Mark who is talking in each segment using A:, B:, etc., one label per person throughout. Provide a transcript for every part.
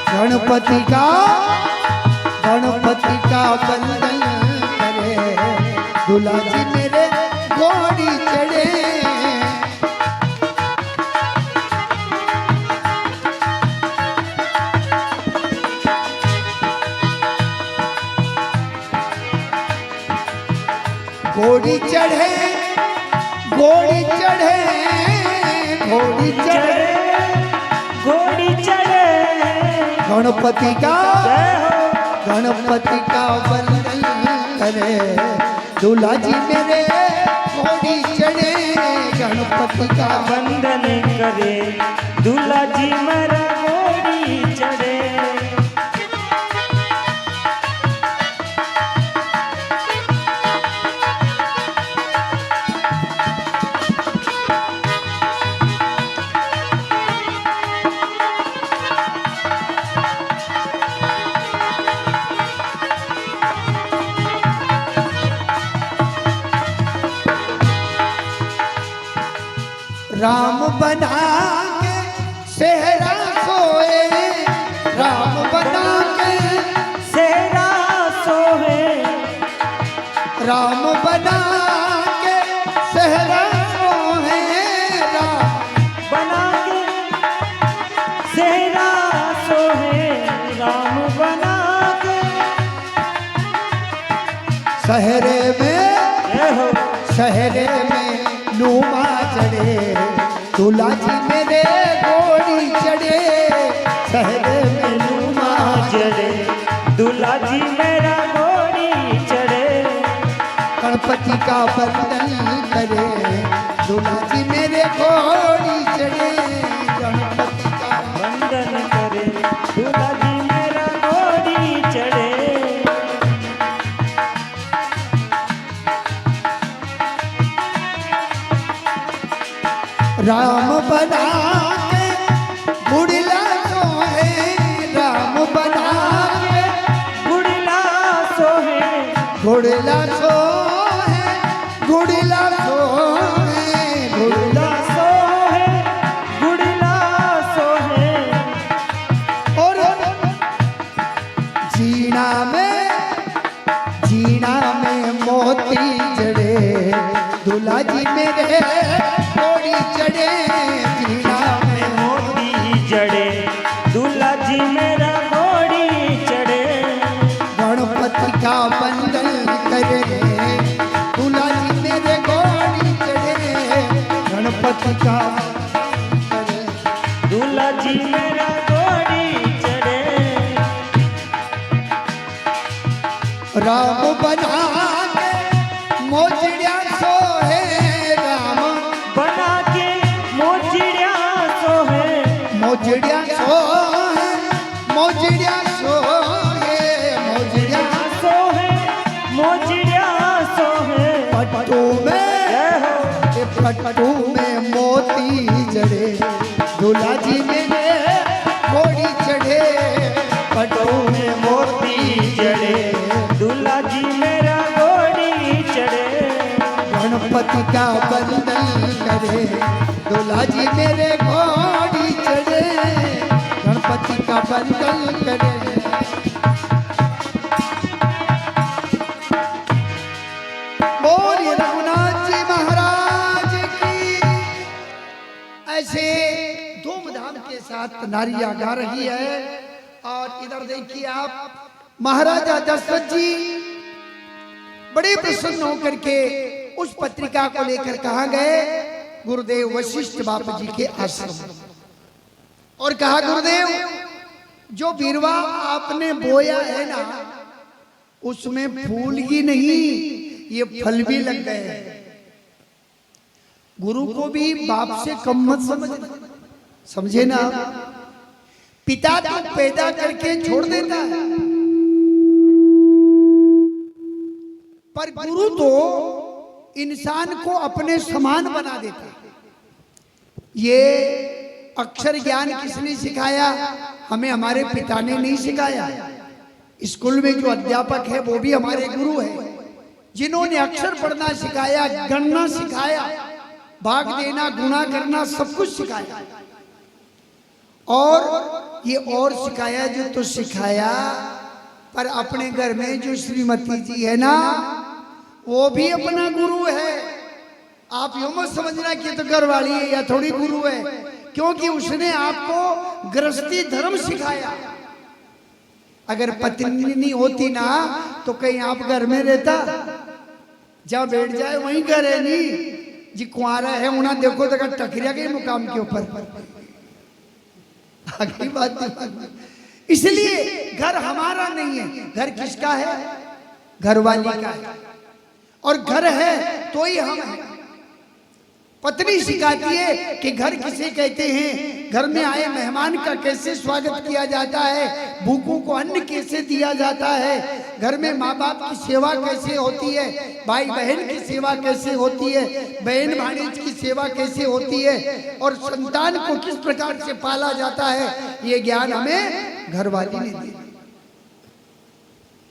A: गणपति का बंदन करे, दूल्हा जी मेरे घोड़ी चढ़े। घोड़ी चढ़े, घोड़ी चढ़े, घोड़ी चढ़े,
B: घोड़ी चढ़े।
A: गणपति का वंदन करे, दूल्हा जी मेरे घोड़ी चढ़े। गणपति का
B: वंदन करे, दूल्हा जी मेरा घोड़ी चढ़े।
A: राम बना के सेहरा सोए, राम बना के
B: सेहरा सोए,
A: राम बना के सेहरा सोए, राम
B: बना के सेहरा सोए, राम बना के।
A: सहरे में नूमा चढ़े, दूल्हा जी मेरे घोड़ी चढ़े। सहरे में नूमा
B: चढ़े, दूल्हा जी मेरा घोड़ी चढ़े।
A: गणपति का वंदन करे, दूल्हा जी मेरे घोड़ी चढ़े। गणपति का
B: वंदन करे, दूल्हा जी मेरा घोड़ी चढ़े।
A: राम बना के बुढ़ला सोहे, राम बना के
B: बुढ़ला सोहे,
A: बुढ़ला सोहे, बुढ़ला सोहे, बुढ़ला
B: सोहे, बुढ़ला सोहे।
A: और जीना में मोती जड़े, दूल्हा जी मेरे घोड़ी चढ़े। जीना में
B: मोती जड़े, दूल्हा जी मेरा घोड़ी चढ़े।
A: गणपति का वंदन करे, दूल्हा जी मेरे घोड़ी चढ़े। गणपति का करे,
B: दूल्हा जी मेरा घोड़ी चढ़े।
A: राम बना के मोजड़िया सोहे, राम
B: बना के मोजड़िया सोहे,
A: मोजड़िया सोहे, मोजड़िया सोहे, मोजड़िया
B: सोहे, मोजड़िया सोहे।
A: पट्टू में मोती जड़े, दूल्हा जी मेरे घोड़ी चढ़े। पट्टू में मोती जड़े,
B: दूल्हा जी मेरा घोड़ी चढ़े।
A: गणपति का वंदन करे, दूल्हा जी मेरे घोड़ी चढ़े। गणपति का वंदन करे। बोलिए रघुनाथ जी महाराज की। ऐसे धूमधाम के साथ नारियां गा रही है। और इधर देखिए आप, महाराजा दशरथ जी बड़े प्रसन्न होकर के उस पत्रिका को लेकर कहाँ गए? गुरुदेव वशिष्ठ बापू जी के आश्रम। और कहा, गुरुदेव जो बिरवा आपने बोया है ना, उसमें फूल ही नहीं, ये फल भी लग गए। गुरु को भी बाप से कम मत समझे ना। पिता तो पैदा करके छोड़ देता है, पर गुरु तो इंसान को अपने समान बना देता है। ये अक्षर ज्ञान किसने सिखाया? हमें हमारे पिता ने नहीं सिखाया। स्कूल में जो अध्यापक है वो भी हमारे गुरु है, जिन्होंने अक्षर पढ़ना सिखाया, गणना सिखाया, भाग देना, गुनाह करना, सब कुछ सिखाया। और ये और सिखाया जो तो सिखाया, पर अपने घर में जो श्रीमती जी है ना, वो भी अपना गुरु है। आप यूं मत समझना कि तो घर वाली है या थोड़ी गुरु है, क्योंकि उसने आपको गृहस्थी धर्म सिखाया। अगर पत्नी नहीं होती ना तो कहीं आप घर में रहता, जहाँ बैठ जाए वहीं घर है नहीं जी, कुंवारा है उन्हें देखो तो टकरिया के मुकाम के ऊपर आगे बात। इसलिए घर हमारा नहीं है, घर किसका है? घर वाली का है। और घर है तो ही हम हैं। पत्नी सिखाती है कि घर किसे कहते हैं, घर में आए मेहमान का कैसे स्वागत किया जाता है, भूखों को अन्न कैसे दिया जाता है, घर में माँ बाप की सेवा कैसे होती है, भाई बहन की सेवा कैसे होती है, बहन भाणेज की सेवा कैसे होती है, और संतान को किस प्रकार से पाला जाता है, ये ज्ञान हमें घर वाली ने दिया।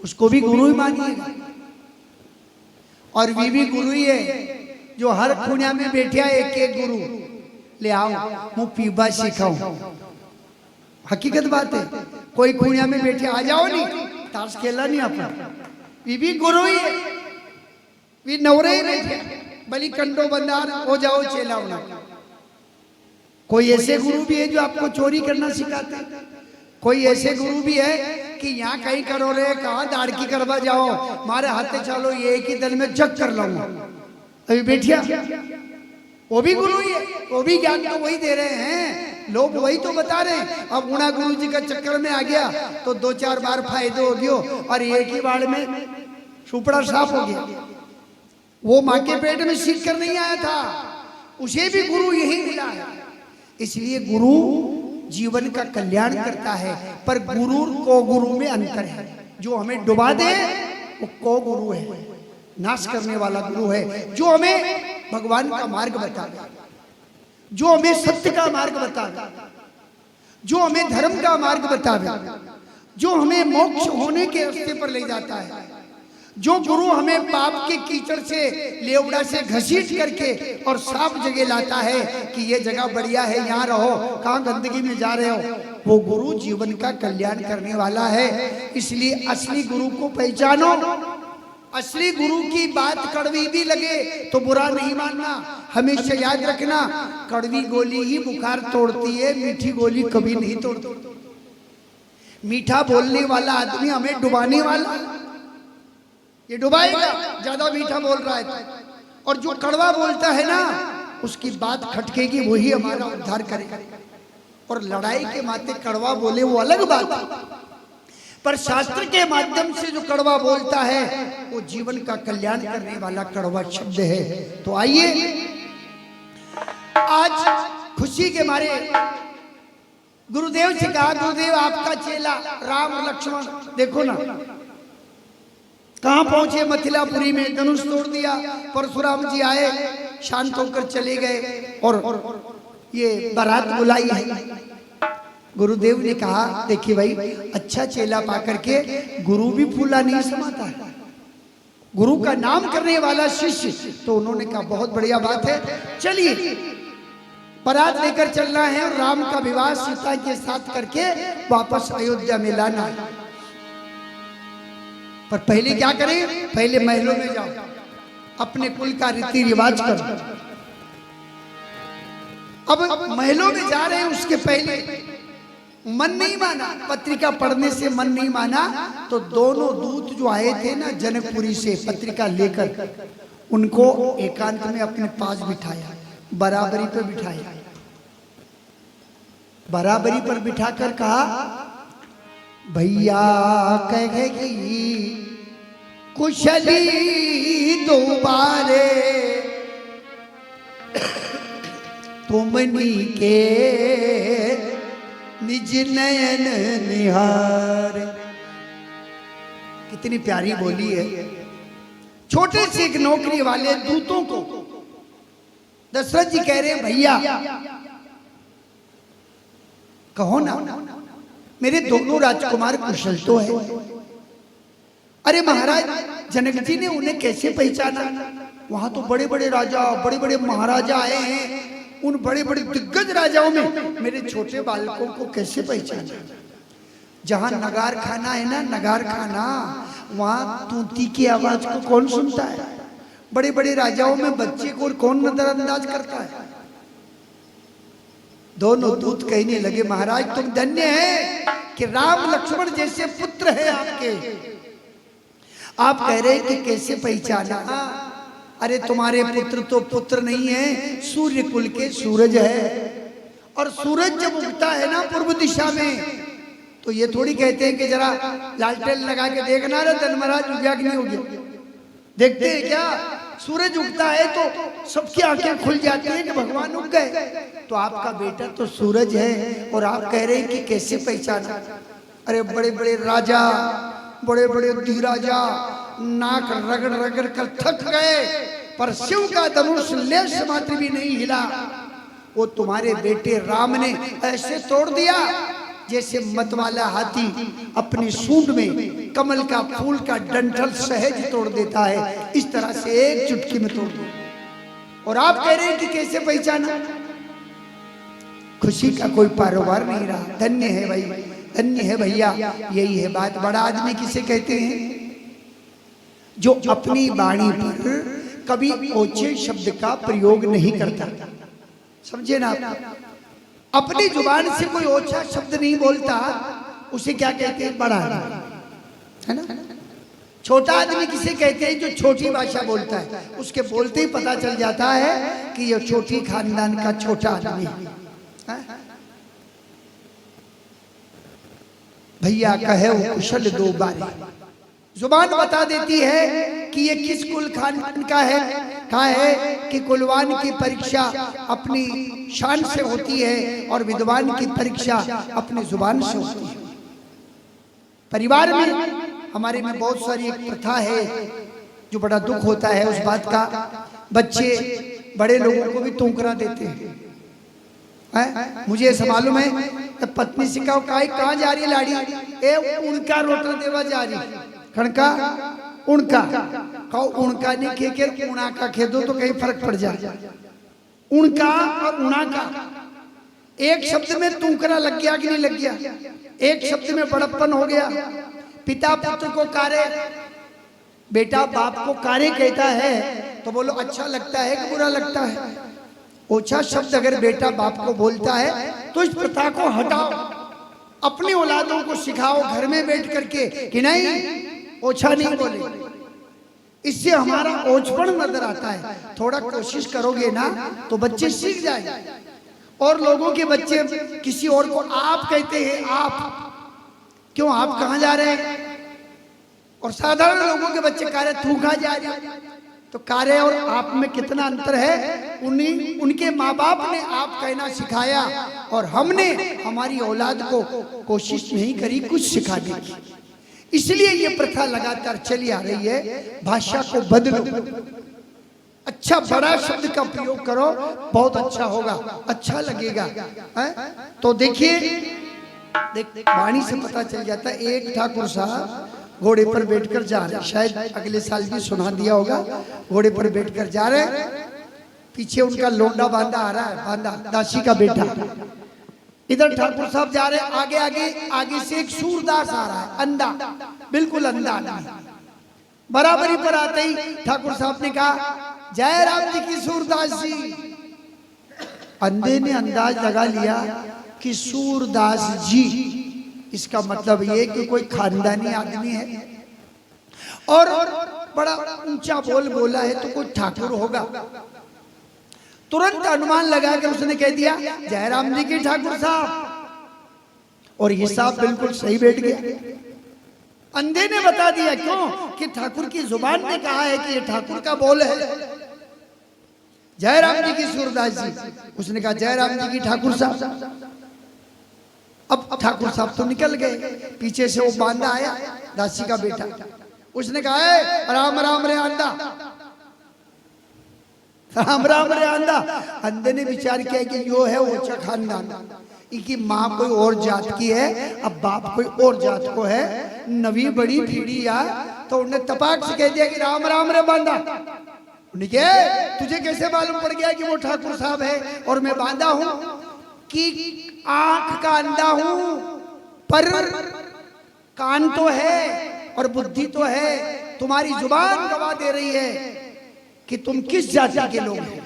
A: उसको भी गुरु ही मानिएगा। और बीवी गुरु ही है जो हर खुनिया में बैठा एक एक गुरु ले आओ मुँह पीबा सिखाऊं। हकीकत बात है, कोई खुनिया में बैठे आ जाओ नहीं, ताश खेला नहीं अपना, बीवी गुरु ही है, भी नवरे ही बैठे बली कंडो बंदार हो जाओ चेला उना। कोई ऐसे गुरु भी है जो आपको चोरी करना सिखाते हैं, कोई ऐसे गुरु भी है कि यहाँ कहीं करो रे, कहाँ दाड़की करवा जाओ, मारे हाथे चलो ये एक ही दल में जग कर लूंगा। अभी बैठिया वो भी गुरु ही है, वो भी ज्ञान तो वही दे रहे हैं, लोग वही तो बता रहे हैं। अब उना गुरु जी का चक्कर में आ गया तो 2-4 बार फायदे हो गयो और एक ही बार में सुपड़ा साफ हो गया। वो माँ के पेट में सीख कर नहीं आया था, उसे भी गुरु यही मिला है। इसलिए गुरु जीवन का कल्याण करता है, पर गुरु को गुरु में अंतर है। जो हमें डुबा दे वो को गुरु है, नाश करने वाला गुरु है, जो हमें भगवान का मार्ग बतावे, जो हमें सत्य का मार्ग बतावे, जो हमें धर्म का मार्ग बतावे, जो हमें मोक्ष होने के रास्ते पर ले जाता है। जो गुरु हमें पाप के कीचड़ से, लेवड़ा से घसीट करके और साफ जगह लाता है कि ये जगह बढ़िया है, यहाँ रहो, कहाँ गंदगी में जा रहे हो, वो गुरु जीवन का कल्याण करने वाला है। इसलिए असली गुरु को पहचानो। असली गुरु की बात कड़वी भी लगे तो बुरा नहीं मानना, हमेशा याद रखना, कड़वी गोली ही बुखार तोड़ती है, मीठी गोली कभी नहीं तोड़ती। मीठा बोलने वाला आदमी हमें डुबाने वाला, ये डुबाएगा, ज्यादा मीठा बोल रहा है। और जो कड़वा बोलता है ना, उसकी बात खटकेगी, वही हमारा उद्धार करेगा। और लड़ाई के माथे कड़वा बोले वो अलग बात है, पर शास्त्र के माध्यम से जो कड़वा बोलता है वो जीवन का कल्याण करने वाला कड़वा शब्द है। तो आइए आज खुशी के मारे गुरुदेव से कहा, गुरुदेव आपका चेला राम लक्ष्मण देखो ना कहां पहुंचे, मथिलापुरी में धनुष तोड़ दिया, परशुराम जी आए, शांत होकर चले गए और ये बारात बुलाई है। गुरुदेव ने कहा, देखिए भाई, अच्छा चेला पाकर के गुरु भी फूला नहीं समाता है, गुरु का नाम करने वाला शिष्य। तो उन्होंने कहा बहुत बढ़िया बात है, चलिए बारात लेकर चलना है और राम का विवाह सीता के साथ करके वापस अयोध्या में लाना है। पर पहले क्या करें, पहले महलों में जाओ, अपने कुल का रीति रिवाज करो। अब महलों में जा रहे हैं, उसके पहले मन नहीं माना, पत्रिका पढ़ने से मन नहीं माना, तो दोनों दूत जो आए थे ना जनकपुरी से पत्रिका लेकर, उनको एकांत में अपने पास बिठाया, बराबरी पर बिठाया, बराबरी पर बिठाकर कहा, भैया कहेगी कुशली दोबारे तुमनी के निज नयन निहार। कितनी प्यारी बोली है। छोटे से एक नौकरी वाले दूतों को दशरथ जी कह रहे हैं, भैया कहो ना, मेरे दोनों राजकुमार कुशल तो है। अरे महाराज, जनक जी ने उन्हें कैसे पहचाना? वहां तो बड़े बड़े राजा, बड़े बड़े महाराजा आए हैं। उन बड़े बड़े दिग्गज राजाओं में मेरे छोटे बालकों को कैसे पहचाना? जहां नगार खाना है ना, नगार खाना, वहां तूती की आवाज को कौन सुनता है? बड़े बड़े राजाओं में बच्चे को कौन नजरअंदाज करता है? दोनों दूत कहने लगे, महाराज तुम धन्य हैं कि राम लक्ष्मण जैसे पुत्र है आपके। आप कह रहे हैं कि कैसे पहचाना? अरे तुम्हारे पुत्र तो पुत्र नहीं है, सूर्य कुल के सूरज है। और सूरज जब उगता है ना पूर्व दिशा में, तो ये थोड़ी कहते हैं कि जरा लालटेन लगा के देखना रे धर्मराज उग गया कि नहीं उग गया। देखते हैं क्या? सूरज उगता है तो सबकी आंखें खुल जाती है कि भगवान उग गए। तो आपका बेटा तो सूरज है और आप कह रहे हैं कि कैसे पहचाना? अरे बड़े बड़े राजा, बड़े बड़े धीराजा नाक रगड़ रगड़ कर थक गए, पर शिव का धनुष लेश मात्र भी नहीं हिला। वो तुम्हारे बेटे राम ने ऐसे तोड़ दिया जैसे मतवाला हाथी अपनी सूंड में कमल का फूल का डंठल सहज तोड़ देता है, इस तरह से एक चुटकी में तोड़ दिया। और आप कह रहे हैं कि कैसे पहचाना? खुशी का कोई पारोवार नहीं रहा। धन्य है भाई, धन्य है भैया, यही है बात। बड़ा आदमी किसे कहते हैं? जो अपनी वाणी पर कभी ओछे शब्द का प्रयोग नहीं करता। समझे ना आप? अपनी जुबान से कोई ओछा शब्द नहीं बोलता, उसे क्या कहते हैं? बड़ा आदमी, है ना? छोटा आदमी किसे कहते हैं? जो छोटी भाषा बोलता है, उसके बोलते ही पता चल जाता है कि यह छोटी खानदान का छोटा आदमी है। भैया कहे वो कुशल दो बारी, जुबान बता देती है कि ये किस कुल खानदान का है। कहा है कि कुलवान की परीक्षा अपनी शान से होती है और विद्वान की परीक्षा अपनी जुबान से होती है। परिवार में हमारे में बहुत सारी एक प्रथा है जो बड़ा दुख होता है उस बात का। बच्चे बड़े लोगों को भी तोंकरा देते हैं। मुझे ऐसा मालूम है, पत्नी से कहो कहाँ जा रही है लाड़ी? ए उनका रोटर देवा जा रही। खड़का उनका कहो, उनका नहीं खे के उना का खे दो तो कहीं फर्क पड़ जाए। उनका और उना का एक शब्द में तूकरा लग गया कि नहीं लग गया? एक शब्द में बड़प्पन हो गया। पिता पुत्र को कारे, बेटा बाप को कारे कहता है तो बोलो अच्छा लगता है कि बुरा लगता है? ओछा शब्द अगर बेटा बाप को बोलता है तो इस प्रथा को हटाओ, अपनी औलादों को सिखाओ घर में बैठ करके कि नहीं ओछा नहीं बोले। इससे हमारा ओछपन नजर आता है। थोड़ा कोशिश करोगे ना तो बच्चे सीख जाएंगे। और लोगों के बच्चे किसी और को आप कहते हैं, आप क्यों? आप कहाँ जा रहे हैं? और साधारण लोगों के बच्चे कह रहे तू कहाँ जा रहे हैं? तो कार्य और आप में कितना अंतर है। उनके माँ बाप ने आप कहना सिखाया और हमने हमारी औलाद को कोशिश नहीं करी कुछ सिखाने की। इसलिए ये प्रथा लगातार चली आ रही है। भाषा को बदलो, अच्छा बड़ा शब्द का प्रयोग करो, बहुत अच्छा होगा, अच्छा लगेगा। तो देखिए वाणी से पता चल जाता है। एक ठाकुर साहब घोड़े पर बैठकर जा रहे, शायद अगले साल भी सुना दिया होगा। घोड़े पर बैठकर जा रहे, पीछे उनका लोंडा बांधा आ रहा है, बांधा दासी का बेटा। इधर ठाकुर साहब जा रहे, आगे आगे आगे से एक सूरदास आ रहा है, अंधा, बिल्कुल अंधा आदमी। बराबरी पर आते ही ठाकुर साहब ने कहा जय राम जी की सूरदास जी। अंधे ने अंदाज लगा लिया कि सूरदास जी, इसका मतलब ये कि कोई खानदानी आदमी है और बड़ा ऊंचा बोल बोला है तो कोई ठाकुर होगा। तुरंत अनुमान लगा के उसने कह दिया जयराम जी के ठाकुर साहब, और हिसाब बिल्कुल सही बैठ गया। अंधे ने बता दिया, क्यों कि ठाकुर की जुबान ने कहा है कि ये ठाकुर का बोल है। जयराम जी की सूरदास जी, उसने कहा जयराम जी की ठाकुर साहब। अब ठाकुर साहब तो निकल गए, पीछे से वो बांधा आया दासी का बेटा। उसने कहा राम राम रे अंधा, राम राम रे अंधा। अंधे ने विचार किया कि यो है ओछा खानदान, इनकी माँ कोई और जात की है, अब बाप कोई और जात को है, नवी बड़ी पीढ़ी आ, तो उन्हें तपाक से कह दिया कि राम राम रे बांधा। उन्हें तुझे कैसे मालूम पड़ गया कि वो ठाकुर साहब है और मैं बांधा हूं? कि आंख का अंधा हूं पर कान तो है और बुद्धि तो है। तुम्हारी जुबान गवाह दे रही है कि तुम किस जाति के लोग हैं।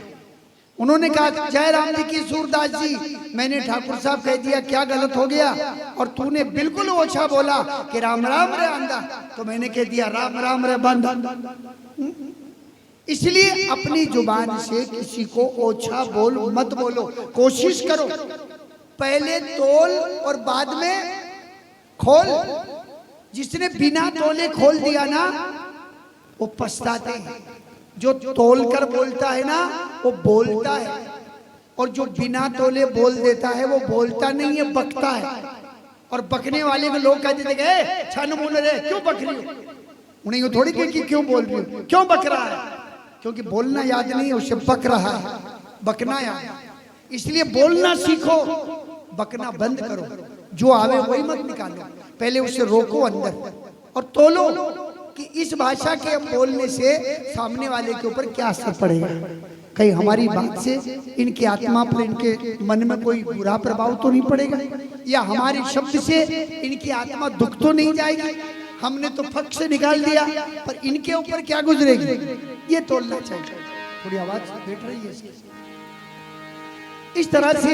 A: उन्होंने कहा जयराम जी की सूरदास जी, मैंने ठाकुर साहब कह दिया, क्या गलत हो गया? और तूने बिल्कुल ओछा बोला कि राम राम रे अंधा, तो मैंने कह दिया राम राम रे बंधा। इसलिए अपनी जुबान से किसी को ओछा बोल मत बोलो। कोशिश करो पहले तोल और बाद में खोल। जिसने बिना तोले खोल दिया ना वो पछताते हैं। जो तोल कर बोलता है ना वो बोलता है, और जो बिना तोले बोल देता है वो बोलता नहीं है, बकता है। और बकने वाले को लोग कहते थे छन मुन रे क्यों बक रही हो? उन्हें ये थोड़ी कि क्यों बोल रही हो, क्यों बक रहा है? क्योंकि बोलना याद नहीं है, उसे बक रहा है, बकना याद। इसलिए बोलना सीखो, बकना बंद करो। जो आवे वही मत निकालो, पहले उसे रोको अंदर और तोलो कि इस भाषा के बोलने से सामने वाले के ऊपर क्या असर पड़ेगा। कहीं हमारी बात से इनकी आत्मा पर, इनके मन में कोई बुरा प्रभाव तो नहीं पड़ेगा, या हमारे शब्द से इनकी आत्मा दुख तो नहीं जाएगी। हमने तो फक से निकाल दिया, पर इनके ऊपर क्या गुजरेगी, ये तोलना चाहिए। थोड़ी आवाज बैठ रही है इस तरह से